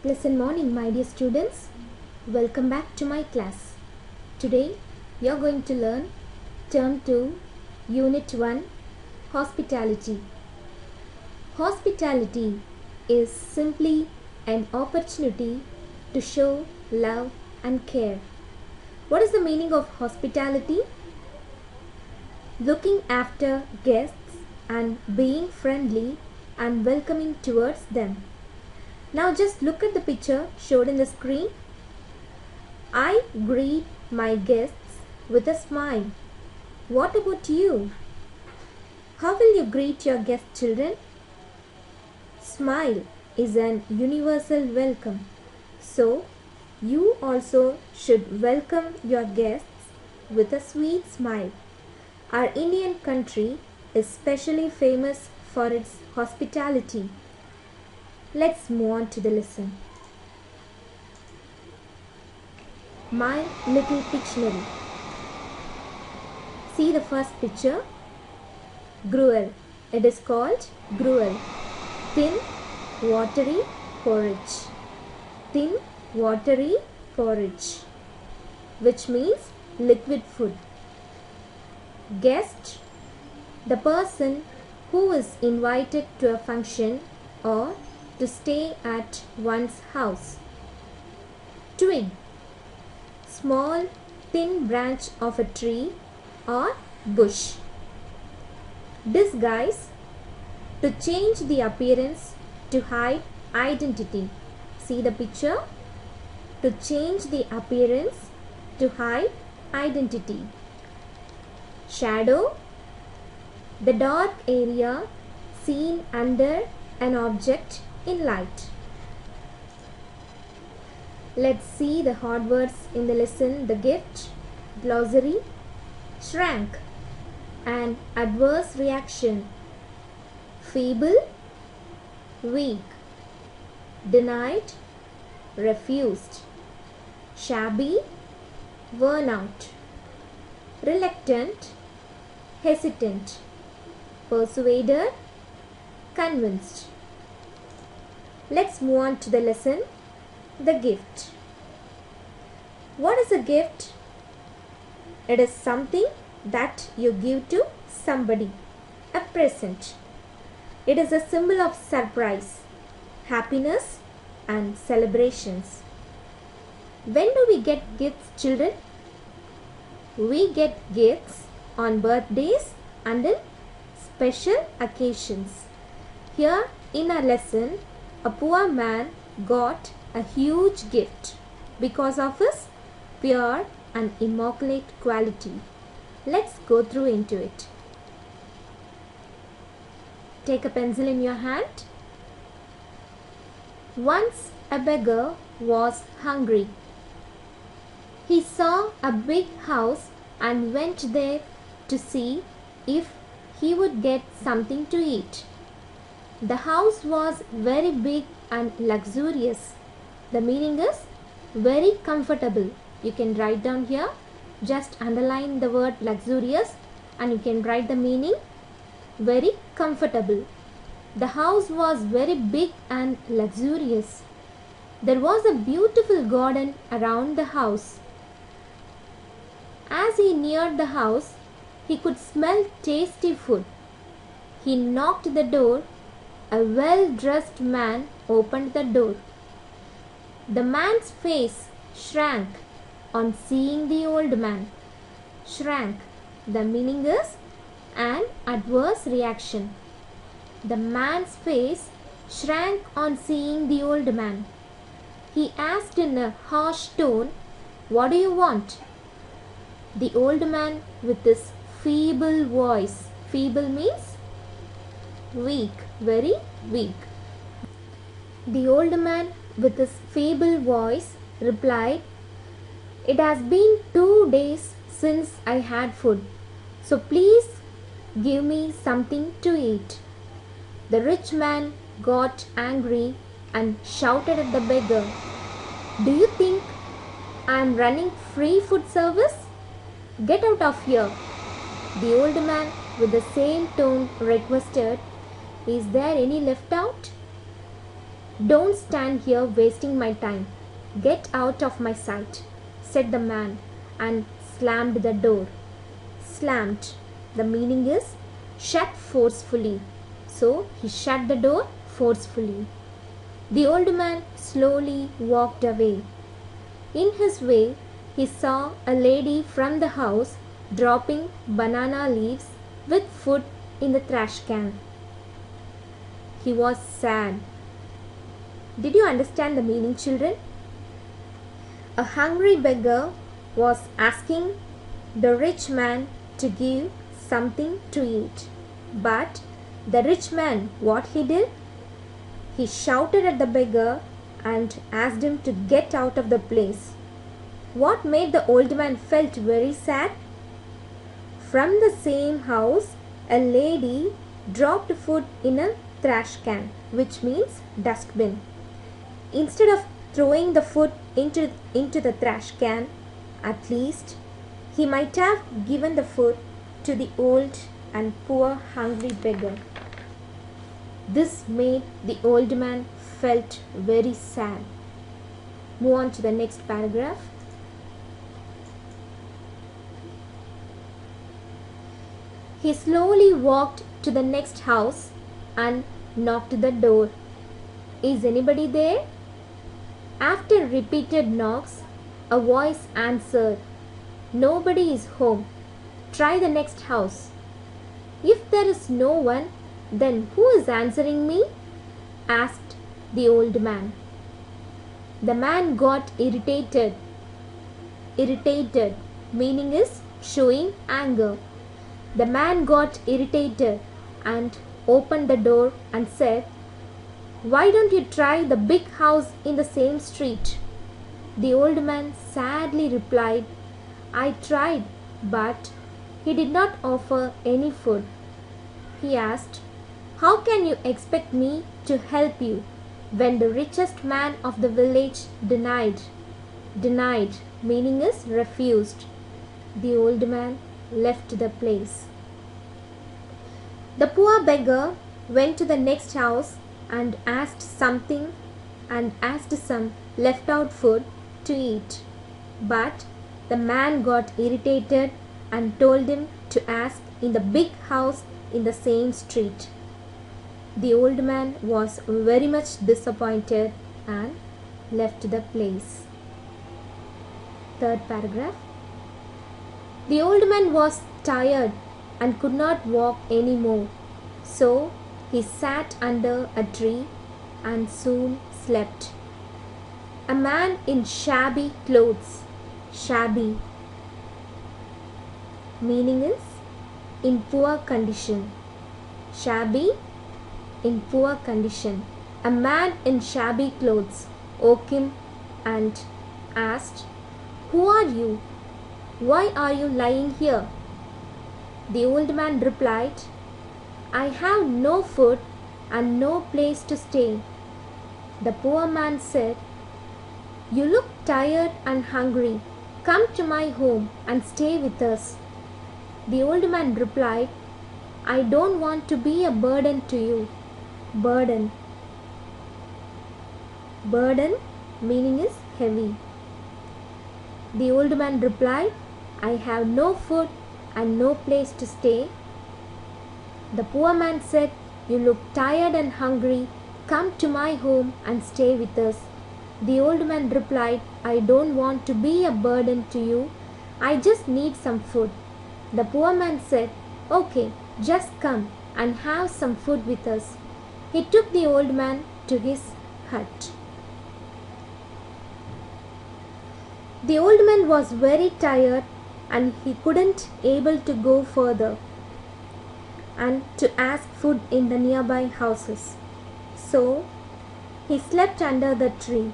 Pleasant morning, my dear students. Welcome back to my class. Today, we are going to learn Term 2, Unit 1, Hospitality. Hospitality is simply an opportunity to show love and care. What is the meaning of hospitality? Looking after guests and being friendly and welcoming towards them. Now just look at the picture showed in the screen. I greet my guests with a smile. What about you? How will you greet your guests, children? Smile is an universal welcome. So, you also should welcome your guests with a sweet smile. Our Indian country is specially famous for its hospitality. Let's move on to the lesson. My Little Dictionary. See the first picture. Gruel. It is called gruel. Thin, watery porridge. Thin, watery porridge, which means liquid food. Guest. The person who is invited to a function or to stay at one's house. Twig. Small, thin branch of a tree or bush. Disguise. To change the appearance to hide identity. See the picture? To change the appearance to hide identity. Shadow. The dark area seen under an object in light. Let's see the hard words in the lesson. The gift, glossary, shrank, an adverse reaction, feeble, weak, denied, refused, shabby, worn out, reluctant, hesitant, persuaded, convinced. Let's move on to the lesson. The gift. What is a gift? It is something that you give to somebody. A present. It is a symbol of surprise, happiness and celebrations. When do we get gifts, children? We get gifts on birthdays and in special occasions. Here in our lesson, a poor man got a huge gift because of his pure and immaculate quality. Let's go through into it. Take a pencil in your hand. Once a beggar was hungry. He saw a big house and went there to see if he would get something to eat. The house was very big and luxurious. The meaning is very comfortable. You can write down here. Just underline the word luxurious and you can write the meaning very comfortable. The house was very big and luxurious. There was a beautiful garden around the house. As he neared the house, he could smell tasty food. He knocked the door. A well-dressed man opened the door. The man's face shrank on seeing the old man. Shrank. The meaning is an adverse reaction. The man's face shrank on seeing the old man. He asked in a harsh tone, "What do you want?" The old man with his feeble voice. Feeble means weak, very weak. The old man with his feeble voice replied, "It has been 2 days since I had food, so please give me something to eat." The rich man got angry and shouted at the beggar, "Do you think I am running free food service? Get out of here." The old man with the same tone requested, "Is there any left out?" "Don't stand here wasting my time. Get out of my sight," said the man, and slammed the door. Slammed. The meaning is shut forcefully. So he shut the door forcefully. The old man slowly walked away. In his way, he saw a lady from the house dropping banana leaves with food in the trash can. He was sad. Did you understand the meaning, children? A hungry beggar was asking the rich man to give something to eat. But the rich man, what he did? He shouted at the beggar and asked him to get out of the place. What made the old man felt very sad? From the same house, a lady dropped food in a trash can, which means dustbin. Instead of throwing the food into the trash can, at least he might have given the food to the old and poor hungry beggar. This made the old man felt very sad. Move on to the next paragraph. He slowly walked to the next house and knocked the door. Is anybody there? After repeated knocks, a voice answered, "Nobody is home. Try the next house." "If there is no one, then who is answering me?" asked the old man. The man got irritated. Irritated meaning is showing anger. The man got irritated and opened the door and said, "Why don't you try the big house in the same street?" The old man sadly replied, "I tried, but he did not offer any food." He asked, "How can you expect me to help you when the richest man of the village denied?" Denied meaning is refused. The old man left the place. The poor beggar went to the next house and asked some left out food to eat. But the man got irritated and told him to ask in the big house in the same street. The old man was very much disappointed and left the place. Third paragraph. The old man was tired and could not walk any more. So he sat under a tree and soon slept. A man in shabby clothes. Shabby meaning is in poor condition. Shabby, in poor condition. A man in shabby clothes woke him and asked, "Who are you? Why are you lying here?" The old man replied, "I have no food and no place to stay." The poor man said, "You look tired and hungry. Come to my home and stay with us." The old man replied, "I don't want to be a burden to you." Burden. Burden meaning is heavy. The old man replied, "I have no food and no place to stay." The poor man said, "You look tired and hungry. Come to my home and stay with us." The old man replied, "I don't want to be a burden to you. I just need some food." The poor man said, "Okay, just come and have some food with us." He took the old man to his hut. The old man was very tired and he couldn't able to go further and to ask food in the nearby houses. So he slept under the tree.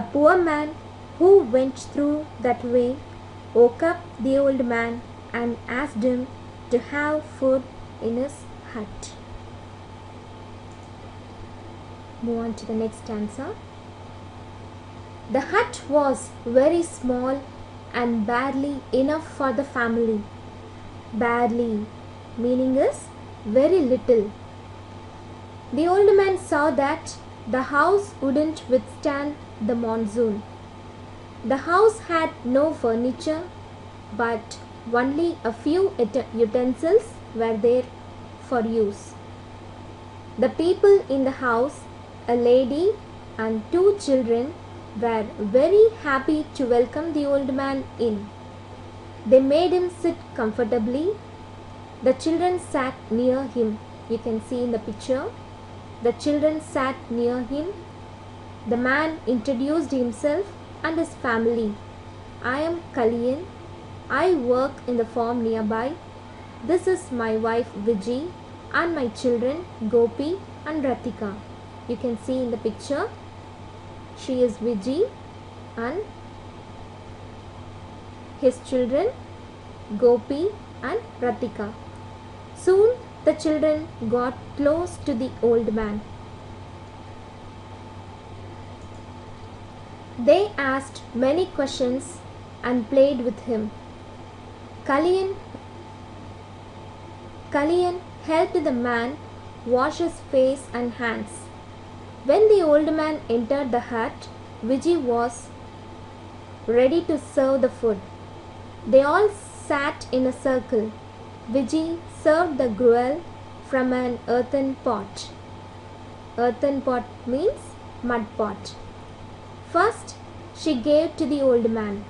A poor man who went through that way woke up the old man and asked him to have food in his hut. Move on to the next stanza. The hut was very small and barely enough for the family. Barely meaning is very little. The old man saw that The house wouldn't withstand the monsoon. The house had no furniture, but only a few utensils were there for use. The people in the house, a lady and two children, were very happy to welcome the old man in. They made him sit comfortably. The children sat near him. You can see in the picture. The children sat near him. The man introduced himself and his family. I am Kaliyan. I work in the farm nearby. This is my wife Viji and my children Gopi and Ratika. You can see in the picture. She is Viji and his children Gopi and Ratika. Soon the children got close to the old man. They asked many questions and played with him. Kaliyan helped the man wash his face and hands. When the old man entered the hut, Viji was ready to serve the food. They all sat in a circle. Viji served the gruel from an earthen pot. Earthen pot means mud pot. First, she gave to the old man,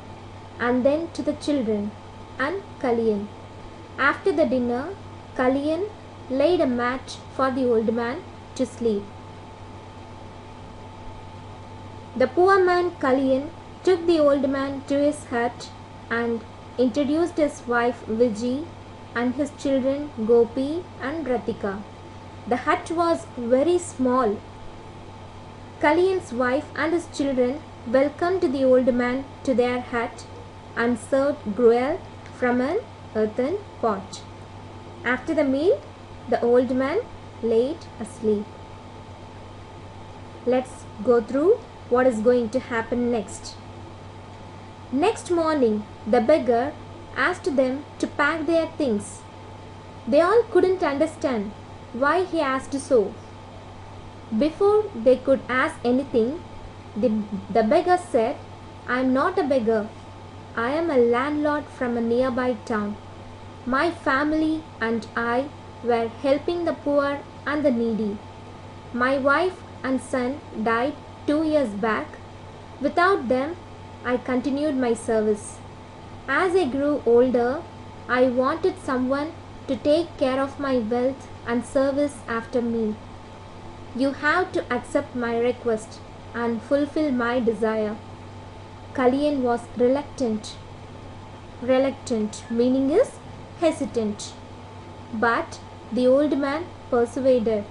and then to the children and Kaliyan. After the dinner, Kaliyan laid a mat for the old man to sleep. The poor man Kaliyan took the old man to his hut and introduced his wife Viji and his children Gopi and Ratika. The hut was very small. Kaliyan's wife and his children welcomed the old man to their hut and served gruel from an earthen pot. After the meal, the old man laid asleep. Let's go through what is going to happen next. Next morning, the beggar asked them to pack their things. They all couldn't understand why he asked so. Before they could ask anything, the beggar said, I am not a beggar. I am a landlord from a nearby town. My family and I were helping the poor and the needy. My wife and son died 2 years back. Without them, I continued my service. As I grew older, I wanted someone to take care of my wealth and service after me. You have to accept my request and fulfill my desire. Kaliyan was reluctant. Reluctant meaning is hesitant. But the old man persuaded,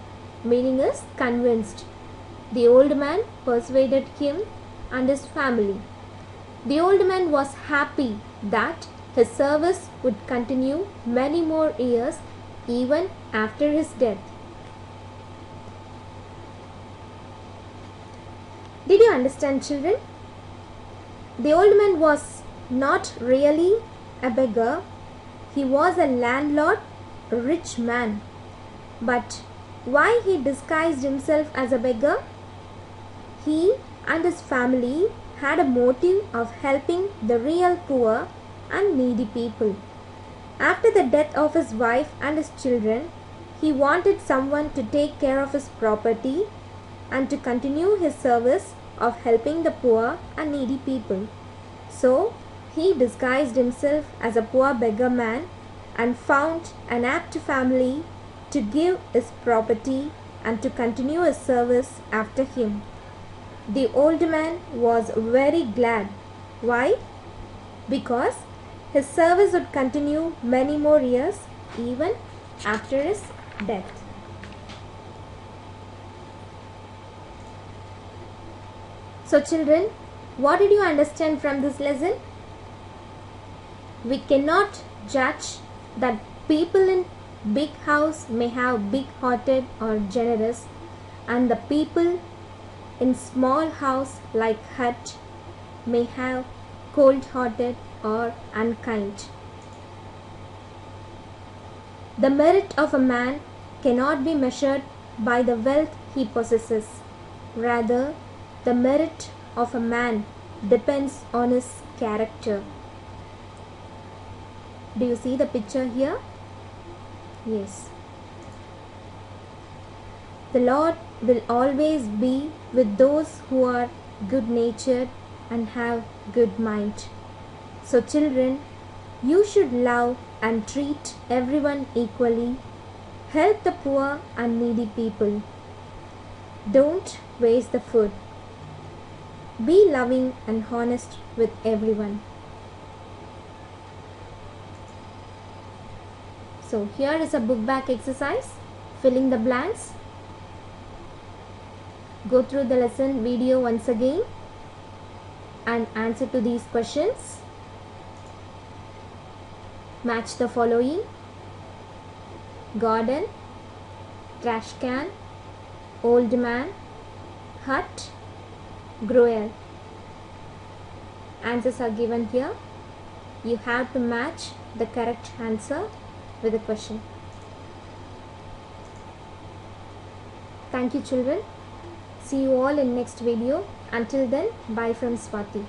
meaning is convinced. The old man persuaded him and his family. The old man was happy that his service would continue many more years even after his death. Did you understand, children? The old man was not really a beggar. He was a landlord, a rich man. But why he disguised himself as a beggar? He and his family had a motive of helping the real poor and needy people. After the death of his wife and his children, he wanted someone to take care of his property and to continue his service of helping the poor and needy people. So, he disguised himself as a poor beggar man and found an apt family to give his property and to continue his service after him. The old man was very glad. Why? Because his service would continue many more years even after his death. So children, what did you understand from this lesson? We cannot judge that people in big house may have big-hearted or generous, and the people in small house like hut may have cold-hearted or unkind. The merit of a man cannot be measured by the wealth he possesses. Rather, the merit of a man depends on his character. Do you see the picture here? Yes. The Lord will always be with those who are good-natured and have good mind. So children, you should love and treat everyone equally. Help the poor and needy people. Don't waste the food. Be loving and honest with everyone. So here is a book back exercise, filling the blanks. Go through the lesson video once again and answer to these questions. Match the following: garden, trash can, old man, hut, grower. Answers are given here. You have to match the correct answer with the question. Thank you children. See you all in next video. Until then, bye from Swati.